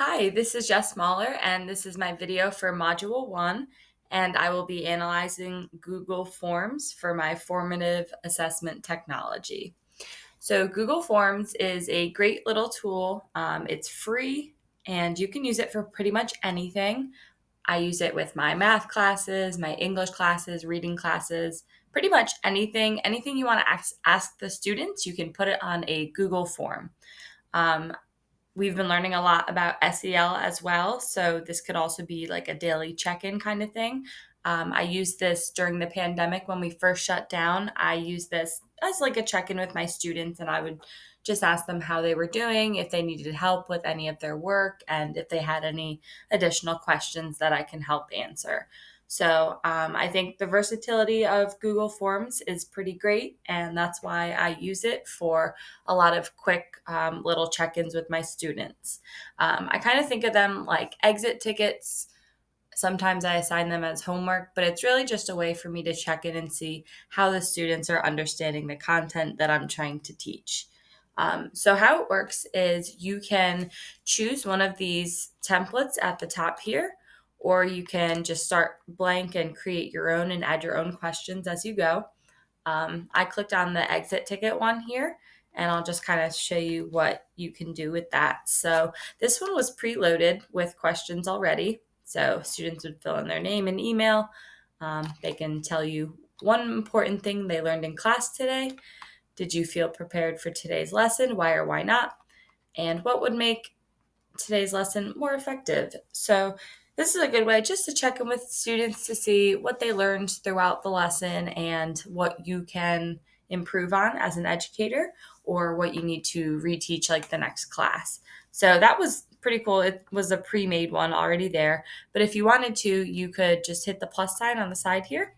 Hi, this is Jess Mahler, and this is my video for Module 1, and I will be analyzing Google Forms for my formative assessment technology. So Google Forms is a great little tool. It's free, and you can use it for pretty much anything. I use it with my math classes, my English classes, reading classes, pretty much anything you want to ask the students, you can put it on a Google form. Um, We've been learning a lot about SEL as well. So this could also be like a daily check-in kind of thing. I used this during the pandemic when we first shut down. I used this as like a check-in with my students, and I would just ask them how they were doing, if they needed help with any of their work, and if they had any additional questions that I can help answer. So I think the versatility of Google Forms is pretty great, and that's why I use it for a lot of quick little check ins with my students. I kind of think of them like exit tickets. Sometimes I assign them as homework, but it's really just a way for me to check in and see how the students are understanding the content that I'm trying to teach. So, how it works is you can choose one of these templates at the top here, or you can just start blank and create your own and add your own questions as you go. I clicked on the exit ticket one here, and I'll just kind of show you what you can do with that. So this one was preloaded with questions already. So students would fill in their name and email. They can tell you one important thing they learned in class today. Did you feel prepared for today's lesson? Why or why not? And what would make today's lesson more effective? So this is a good way just to check in with students to see what they learned throughout the lesson and what you can improve on as an educator or what you need to reteach like the next class. So that was pretty cool. It was a pre-made one already there, but if you wanted to, you could just hit the plus sign on the side here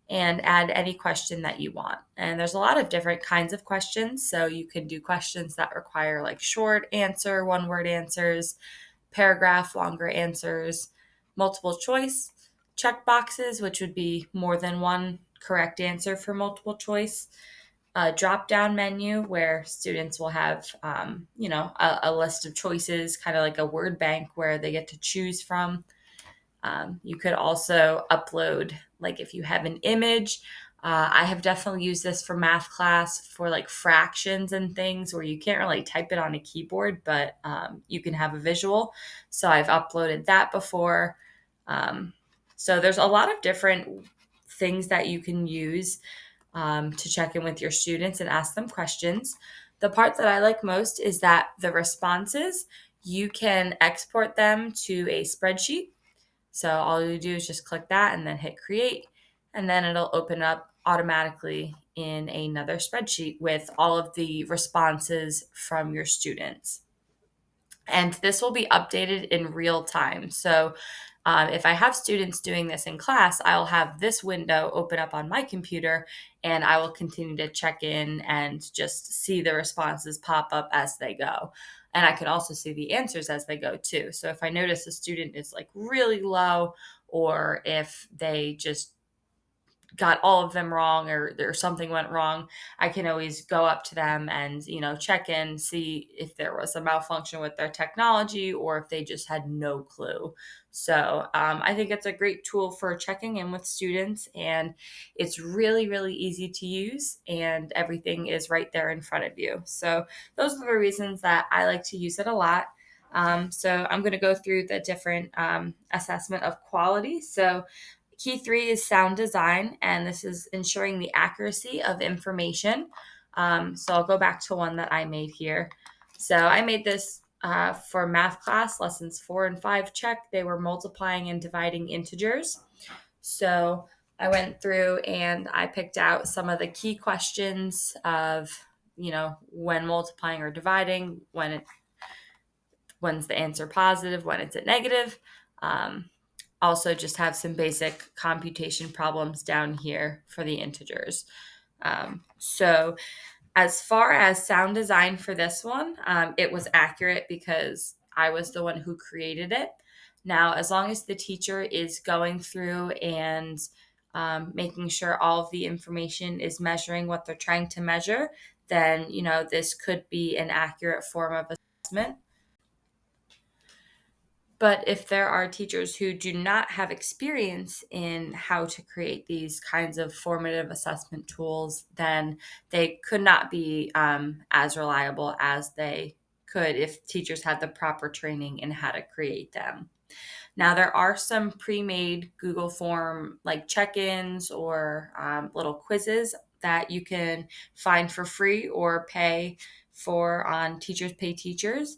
and add any question that you want. And there's a lot of different kinds of questions. So you can do questions that require like short answer, one word answers, paragraph, longer answers, multiple choice, check boxes, which would be more than one correct answer for multiple choice, a drop down menu where students will have, a list of choices, kind of like a word bank where they get to choose from. You could also upload, like if you have an image. I have definitely used this for math class for like fractions and things where you can't really type it on a keyboard, but you can have a visual. So I've uploaded that before. So there's a lot of different things that you can use to check in with your students and ask them questions. The part that I like most is that the responses, you can export them to a spreadsheet. So all you do is just click that and then hit create, and then it'll open up automatically in another spreadsheet with all of the responses from your students. And this will be updated in real time. So if I have students doing this in class, I'll have this window open up on my computer and I will continue to check in and just see the responses pop up as they go. And I can also see the answers as they go too. So if I notice a student is like really low, or if they just got all of them wrong, or something went wrong, I can always go up to them and, check in, see if there was a malfunction with their technology or if they just had no clue. So I think it's a great tool for checking in with students, and it's really, really easy to use, and everything is right there in front of you. So those are the reasons that I like to use it a lot. So I'm going to go through the different assessment of quality. So Key 3 is sound design, and this is ensuring the accuracy of information. So I'll go back to one that I made here. So I made this for math class, lessons 4 and 5 check. They were multiplying and dividing integers. So I went through and I picked out some of the key questions of, when multiplying or dividing, when's the answer positive, when it's a negative. Also just have some basic computation problems down here for the integers. So as far as sound design for this one, it was accurate because I was the one who created it. Now, as long as the teacher is going through and making sure all of the information is measuring what they're trying to measure, then, this could be an accurate form of assessment. But if there are teachers who do not have experience in how to create these kinds of formative assessment tools, then they could not be as reliable as they could if teachers had the proper training in how to create them. Now, there are some pre-made Google form like check-ins or little quizzes that you can find for free or pay for on Teachers Pay Teachers.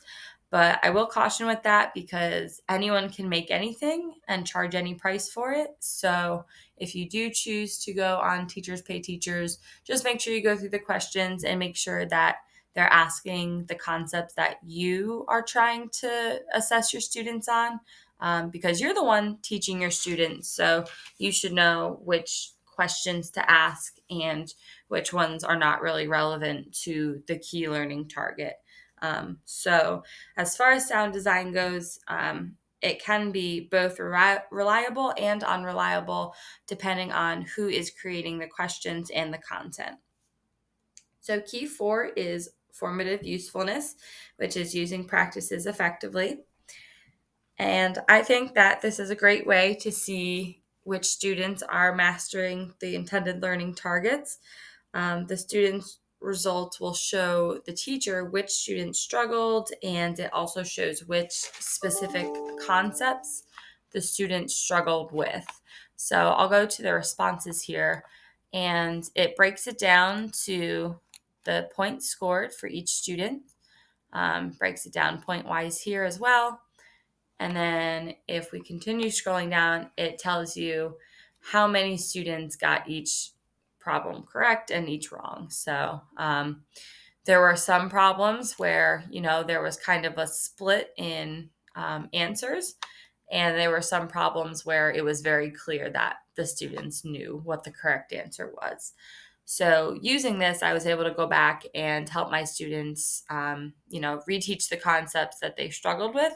But I will caution with that because anyone can make anything and charge any price for it. So if you do choose to go on Teachers Pay Teachers, just make sure you go through the questions and make sure that they're asking the concepts that you are trying to assess your students on, because you're the one teaching your students. So you should know which questions to ask and which ones are not really relevant to the key learning target. So as far as sound design goes, it can be both reliable and unreliable depending on who is creating the questions and the content. So key 4 is formative usefulness, which is using practices effectively. And I think that this is a great way to see which students are mastering the intended learning targets. The students' results will show the teacher which students struggled, and it also shows which specific concepts the students struggled with. So I'll go to the responses here, and it breaks it down to the points scored for each student, breaks it down point-wise here as well. And then if we continue scrolling down, it tells you how many students got each problem correct and each wrong. So there were some problems where, there was kind of a split in answers. And there were some problems where it was very clear that the students knew what the correct answer was. So using this, I was able to go back and help my students, reteach the concepts that they struggled with,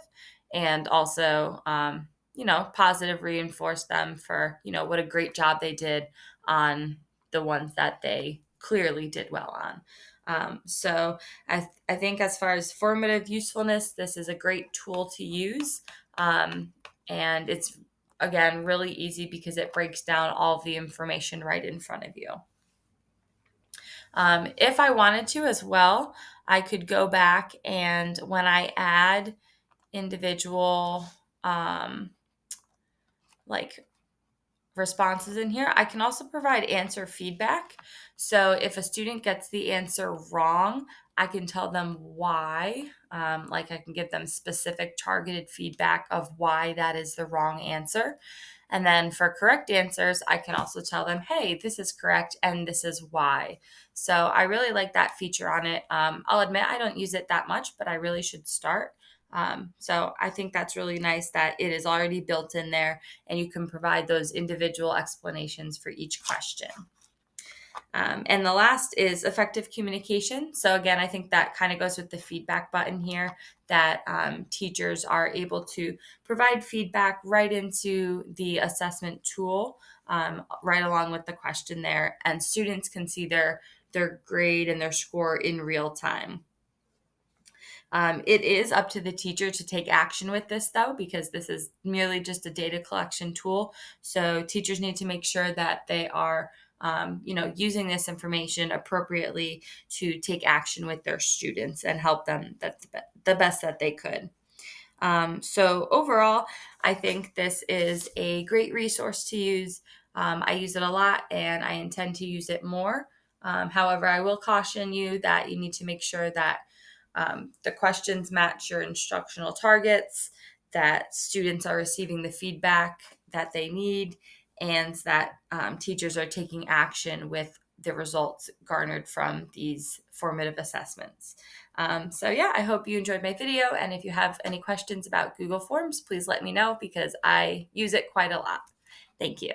and also, positive reinforce them for, what a great job they did on the ones that they clearly did well on. So I think as far as formative usefulness, this is a great tool to use. And it's, again, really easy because it breaks down all of the information right in front of you. If I wanted to as well, I could go back and when I add individual like responses in here, I can also provide answer feedback. So if a student gets the answer wrong, I can tell them why. I can give them specific targeted feedback of why that is the wrong answer. And then for correct answers, I can also tell them, hey, this is correct and this is why. So I really like that feature on it. I'll admit I don't use it that much, but I really should start. So I think that's really nice that it is already built in there and you can provide those individual explanations for each question. And the last is effective communication. So again, I think that kind of goes with the feedback button here, that teachers are able to provide feedback right into the assessment tool, right along with the question there, and students can see their grade and their score in real time. It is up to the teacher to take action with this, though, because this is merely just a data collection tool. So teachers need to make sure that they are, using this information appropriately to take action with their students and help them the best that they could. So overall, I think this is a great resource to use. I use it a lot and I intend to use it more. However, I will caution you that you need to make sure that the questions match your instructional targets, that students are receiving the feedback that they need, and that teachers are taking action with the results garnered from these formative assessments. I hope you enjoyed my video. And if you have any questions about Google Forms, please let me know because I use it quite a lot. Thank you.